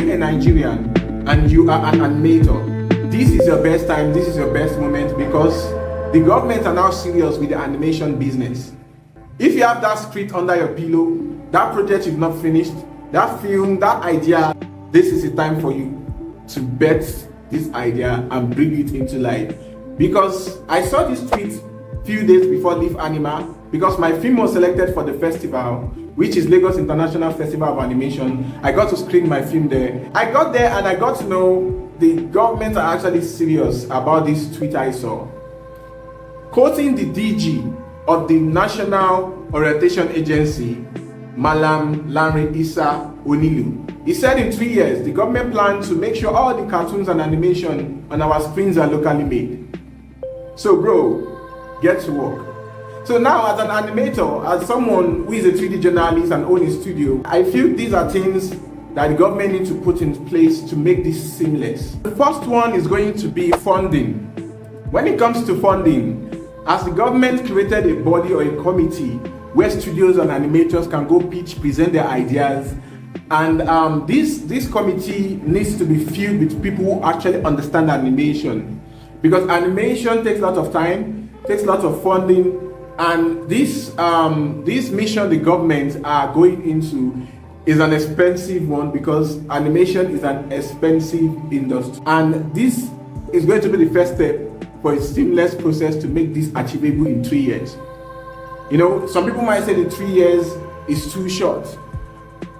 you a Nigerian and you are an animator, this is your best time, this is your best moment, because the government are now serious with the animation business. If you have that script under your pillow, that project is not finished, that film, that idea, this is the time for you to bet this idea and bring it into life. Because I saw this tweet few days before Leaf Anima, because my film was selected for the festival, which is Lagos International Festival of Animation. I got to screen my film there. I got there and I got to know the government are actually serious about this tweet I saw. Quoting the DG of the National Orientation Agency, Malam Lanre Issa Onilu, he said in 3 years, the government plans to make sure all the cartoons and animation on our screens are locally made. So bro, get to work. So now as an animator, as someone who is a 3D journalist and owns a studio, I feel these are things that the government needs to put in place to make this seamless. The first one is going to be funding. When it comes to funding, as the government created a body or a committee where studios and animators can go pitch, present their ideas, and this committee needs to be filled with people who actually understand animation, because animation takes a lot of time, takes a lot of funding, and this mission the government are going into is an expensive one, because animation is an expensive industry, and this is going to be the first step for a seamless process to make this achievable in 3 years. You know, some people might say the 3 years is too short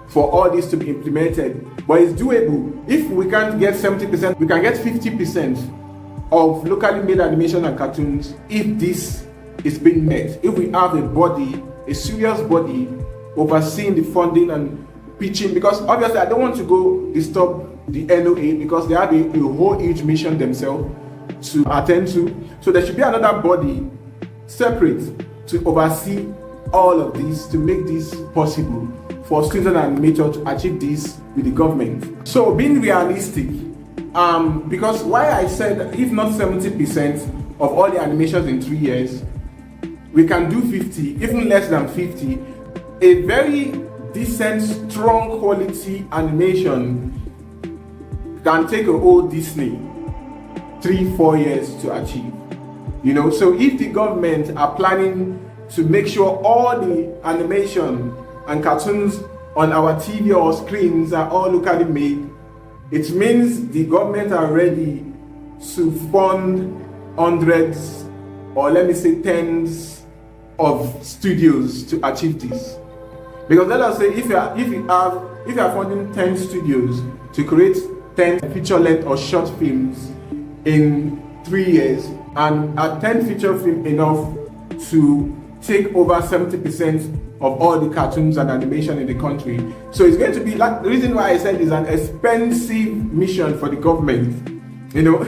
for all this to be implemented, but it's doable. If we can't get 70%, we can get 50% of locally made animation and cartoons if this is being met. If we have a body, a serious body overseeing the funding and pitching, because obviously I don't want to go disturb the NOA, because they have a whole huge mission themselves to attend to. So there should be another body separate to oversee all of this, to make this possible for students and animators to achieve this with the government. So being realistic, because why I said if not 70% of all the animations in 3 years, we can do 50, even less than 50. A very decent, strong quality animation can take a whole Disney 3-4 years to achieve. You know, so if the government are planning to make sure all the animation and cartoons on our TV or screens are all locally made, it means the government are ready to fund hundreds, or let me say tens of studios to achieve this. Because let us say if you are funding 10 studios to create 10 feature-length or short films in 3 years, and a 10 feature film enough to take over 70% of all the cartoons and animation in the country. So it's going to be like, the reason why I said it's an expensive mission for the government. You know,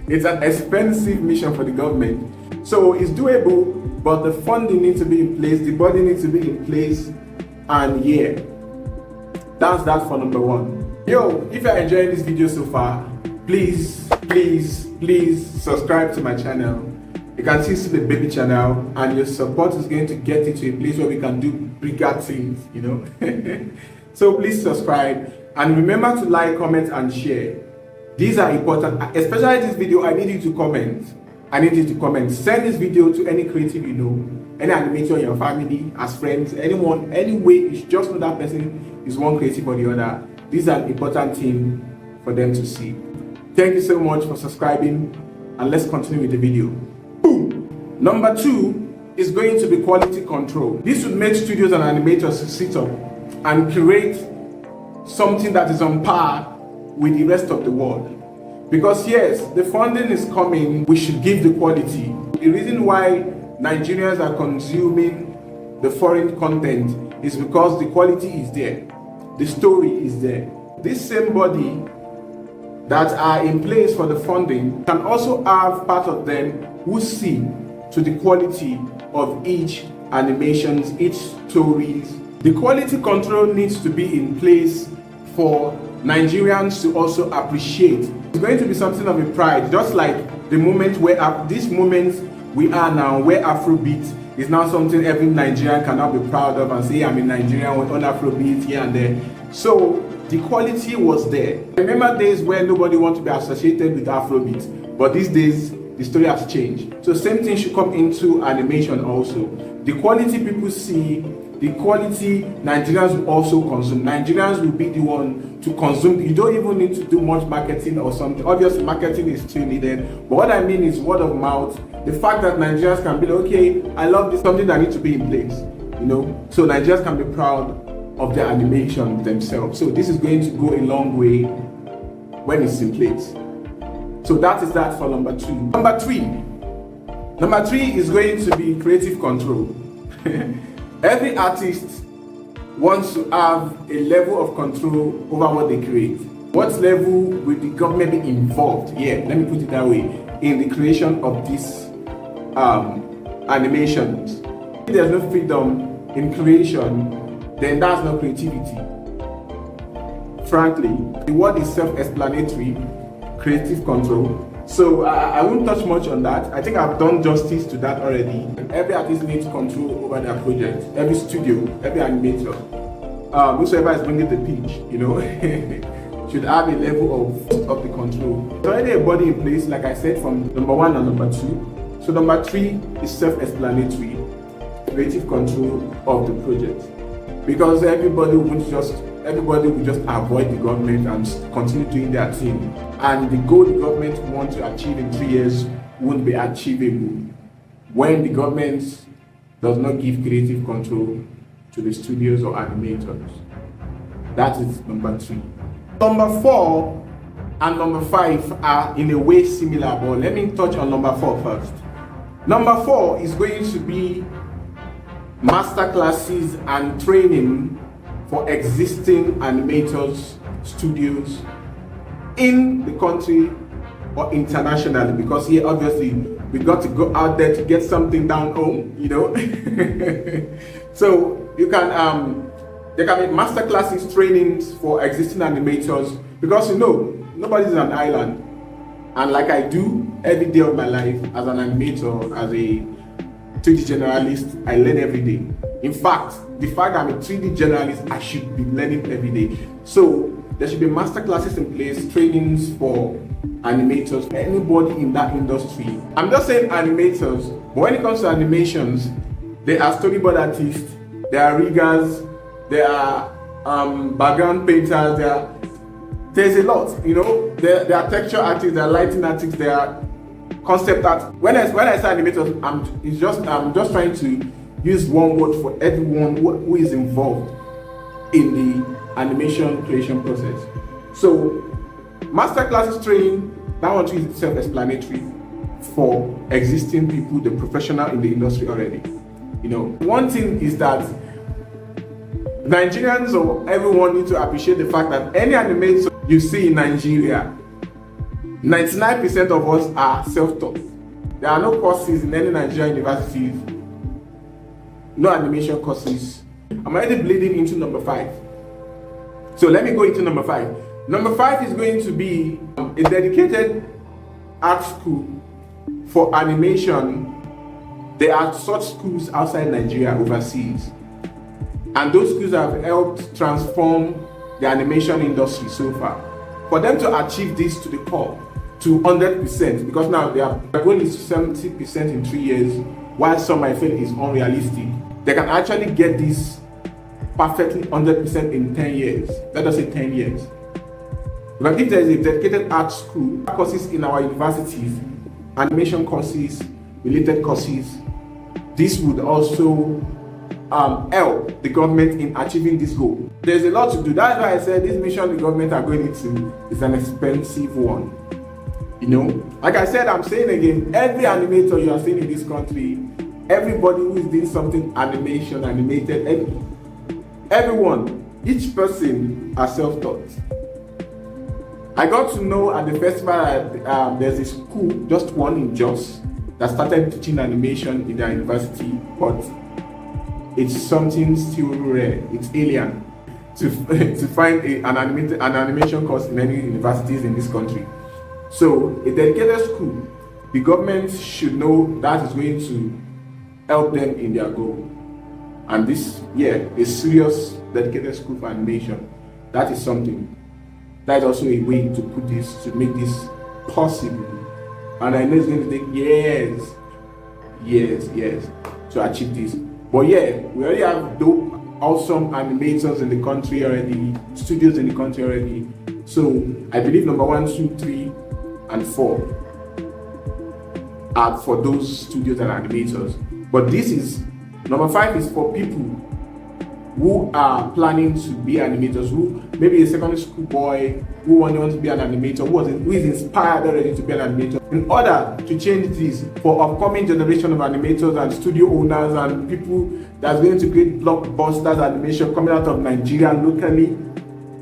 it's an expensive mission for the government. So it's doable, but the funding needs to be in place, the body needs to be in place, and yeah, that's that for number one. Yo, if you're enjoying this video so far, please subscribe to my channel. You can see the baby channel, and your support is going to get it to a place where we can do bigger things, you know. So please subscribe, and remember to like, comment, and share. These are important, especially this video. I need you to comment. I need you to comment. Send this video to any creative you know, any animator in your family, as friends, anyone, any way. You should just know that person is one creative or the other. These are important things for them to see. Thank you so much for subscribing, and let's continue with the video. Boom. Number 2 is going to be quality control. This would make studios and animators to sit up and create something that is on par with the rest of the world. Because yes, the funding is coming, we should give the quality. The reason why Nigerians are consuming the foreign content is because the quality is there, the story is there. This same body that are in place for the funding can also have part of them who see to the quality of each animations, each stories. The quality control needs to be in place for Nigerians to also appreciate. It's going to be something of a pride, just like the moment where this moment we are now, where Afrobeat is now something every Nigerian can now be proud of and say, I'm in Nigeria on Afrobeat here and there. So The quality was there. I remember days where nobody wanted to be associated with Afrobeat, but these days the story has changed. So same thing should come into animation also. The quality people see, the quality Nigerians will also consume. Nigerians will be the one to consume. You don't even need to do much marketing or something. Obviously marketing is still needed, but what I mean is word of mouth. The fact that Nigerians can be like, okay, I love this, something that needs to be in place, you know, so Nigerians can be proud of their animation themselves. So this is going to go a long way when it's in place. So that is that for number 2. Number three is going to be creative control. Every artist wants to have a level of control over what they create. What level will the government be involved? Yeah, let me put it that way, in the creation of these animations. If there's no freedom in creation, then that's no creativity. Frankly, the word is self-explanatory, creative control. So I won't touch much on that. I think I've done justice to that already. Every artist needs control over their project. Every studio, every animator, whosoever is bringing the pitch, you know, should have a level of the control. There's already a body in place, like I said, from number 1 and number 2. So number 3 is self-explanatory, creative control of the project. Because everybody will just avoid the government and continue doing their thing. And the goal the government wants to achieve in 3 years won't be achievable when the government does not give creative control to the studios or animators. That is number 3. Number 4 and number 5 are in a way similar, but let me touch on number 4 first. Number 4 is going to be master classes and training for existing animators, studios in the country or internationally, because here obviously we got to go out there to get something down home, you know. So you can there can be master classes, trainings for existing animators, because you know nobody's an island, and like I do every day of my life as an animator, as a 3D generalist, I learn every day. In fact, the fact that I'm a 3D generalist, I should be learning every day. So there should be master classes in place, trainings for animators, anybody in that industry. I'm just saying animators, but when it comes to animations, there are storyboard artists, there are riggers, there are background painters, there's a lot, you know. There are texture artists, there are lighting artists, there are concept art. When I say animators, I'm just trying to use one word for everyone who is involved in the animation creation process. So master classes training, that one is self-explanatory for existing people, the professional in the industry already. You know, one thing is that Nigerians or everyone need to appreciate the fact that any animator you see in Nigeria, 99% of us are self-taught. There are no courses in any Nigerian universities, no animation courses. I'm already bleeding into number 5. So let me go into number 5. Number 5 is going to be a dedicated art school for animation. There are such schools outside Nigeria, overseas. And those schools have helped transform the animation industry so far. For them to achieve this to the core, to 100%, because now their goal is 70% in 3 years, while some might feel is unrealistic. They can actually get this perfectly 100% in 10 years. Let us say 10 years. But if there is a dedicated art school, courses in our universities, animation courses, related courses, this would also help the government in achieving this goal. There's a lot to do. That's why I said this mission the government are going into is an expensive one. You know, like I said, I'm saying again, every animator you are seeing in this country, everybody who is doing something animated, everyone, each person are self-taught. I got to know at the festival that there's a school, just one in Jos, that started teaching animation in their university, but it's something still rare. It's alien to find an animation course in any universities in this country. So a dedicated school, the government should know that is going to help them in their goal. And this, yeah, a serious dedicated school for animation that is something. That is also a way to put this, to make this possible. And I know it's going to take years to achieve this. But yeah, we already have dope, awesome animators in the country already, studios in the country already. So I believe number 1, 2, 3, and 4 are for those studios and animators. But this is, number 5 is for people who are planning to be animators, who maybe a secondary school boy who wants to be an animator, who is inspired already to be an animator. In order to change this for upcoming generation of animators and studio owners and people that's going to create blockbusters animation coming out of Nigeria locally,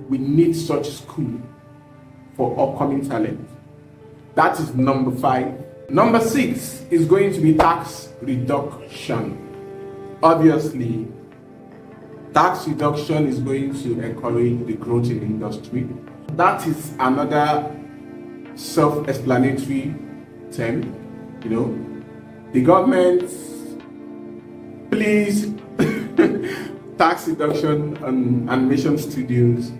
we need such school for upcoming talent. That is number 5. Number 6 is going to be tax reduction. Obviously, tax reduction is going to encourage the growth in the industry. That is another self-explanatory term. You know, the government, please, tax reduction on animation studios.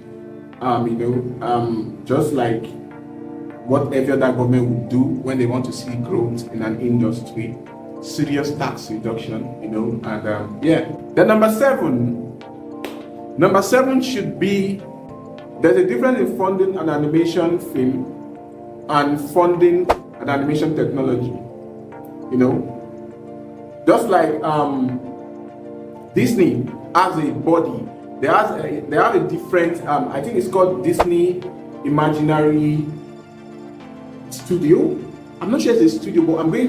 Just like what every other government would do when they want to see growth in an industry. Serious tax reduction, and yeah. Then number 7 should be, there's a difference in funding an animation film and funding an animation technology. Just like Disney has a body, they have a different, I think it's called Disney Imaginary Studio. I'm not sure it's a studio, but I'm going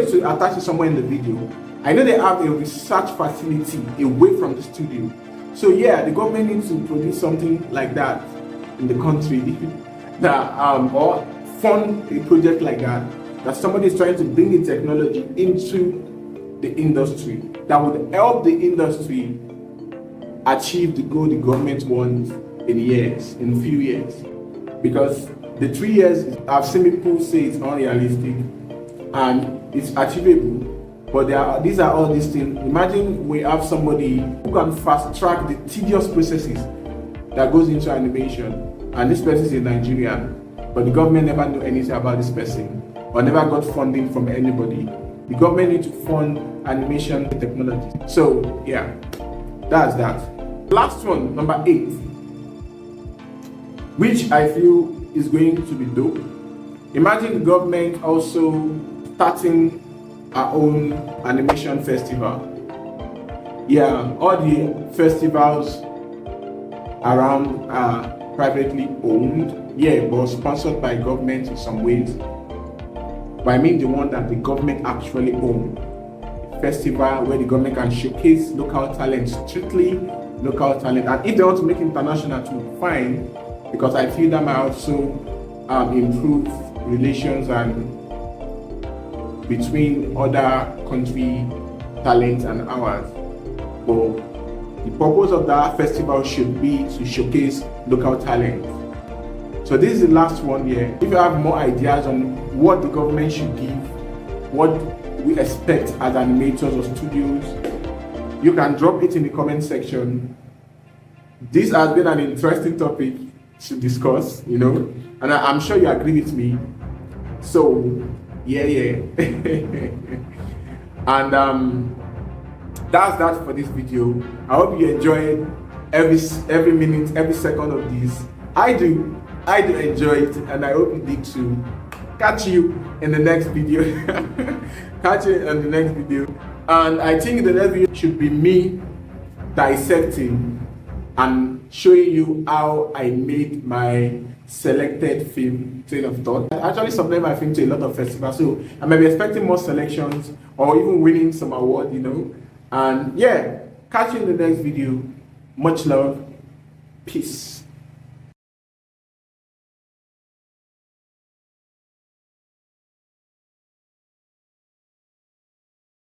to attach it somewhere in the video. I know they have a research facility away from the studio. So yeah, the government needs to produce something like that in the country that or fund a project like that somebody is trying to bring the technology into the industry that would help the industry achieve the goal the government wants in few years. Because the 3 years, I've seen people say it's unrealistic and it's achievable. But these are all these things. Imagine we have somebody who can fast track the tedious processes that goes into animation, and this person is a Nigerian, but the government never knew anything about this person or never got funding from anybody. The government needs to fund animation technology. So yeah, that's that. Last one, number 8, which I feel is going to be dope. Imagine the government also starting our own animation festival. Yeah, all the festivals around are privately owned, yeah, but sponsored by government in some ways. But I mean the one that the government actually owns. Festival where the government can showcase local talent, strictly local talent. And if they want to make international too, fine, because I feel that might also improve relations and between other country talents and ours. But the purpose of that festival should be to showcase local talent. So this is the last one here. If you have more ideas on what the government should give, what we expect as animators or studios, you can drop it in the comment section. This has been an interesting topic to discuss, and I'm sure you agree with me. So yeah. And that's that for this video. I hope you enjoyed every minute, every second of this. I do enjoy it, and I hope you did too. Catch you in the next video. Catch you in the next video. And I think the next video should be me dissecting and showing you how I made my selected film Train of Thought. I actually submitted my film to a lot of festivals, so I might be expecting more selections or even winning some award, And yeah, catch you in the next video. Much love. Peace.